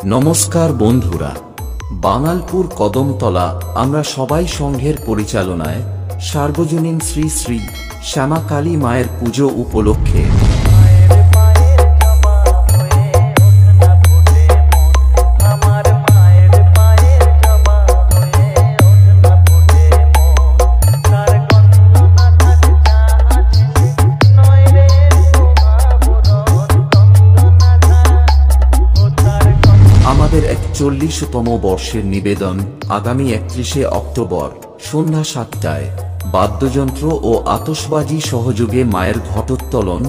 নমস্কার বন্ধুরা, বাঙালপুর কদমতলা আমরা সবাই সংঘের পরিচালনায় সার্বজনীন শ্রী শ্রী শ্যামা কালী মায়ের পুজো উপলক্ষে আমাদের ৪১তম বর্ষের নিবেদন আগামী ৩১শে অক্টোবর সন্ধ্যা ৭টায় বাদ্যযন্ত্র ও আতশবাজি সহযোগে মায়ের ঘটোত্তোলন,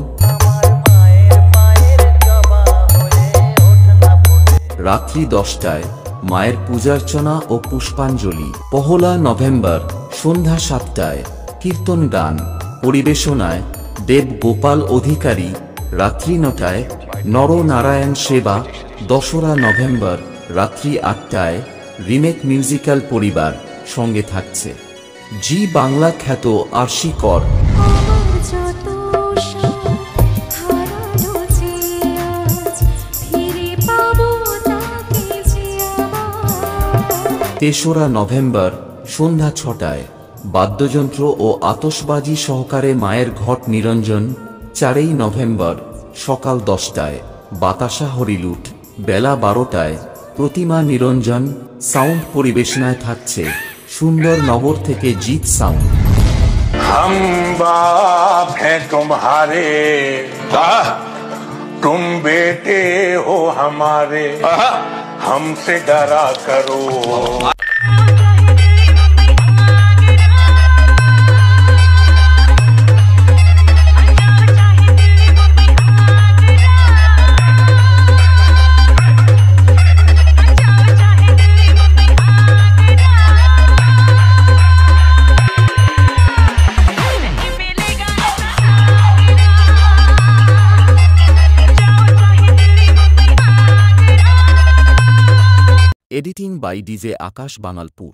রাত্রি ১০টায় মায়ের পূজার্চনা ও পুষ্পাঞ্জলি। ১লা নভেম্বর সন্ধ্যা ৭টায় কীর্তন গান পরিবেশনায় দেব গোপাল অধিকারী, রাত্রি ৯টায় নরনারায়ণ সেবা। ২রা নভেম্বর রাত্রি ৮টায় রিমেক মিউজিক্যাল পরিবার, সঙ্গে থাকছে জি বাংলা খ্যাত আরশি কর। ৩রা নভেম্বর সন্ধ্যা ৬টায় বাদ্যযন্ত্র ও আতশবাজি সহকারে মায়ের ঘট নিরঞ্জন। ৪ই নভেম্বর সকাল ১০টায় বাতাসা হরিলুট, বেলা ১২টায় প্রতিমা নিরঞ্জন। সাউন্ড পরিবেশনায় থাকছে সুন্দরনগর থেকে জিৎ সাউন্ড। हम बाप हैं तुम्हारे, तुम बेटे हो हमारे, हमसे डरा करो। Editing by DJ Akash, Bangalpur.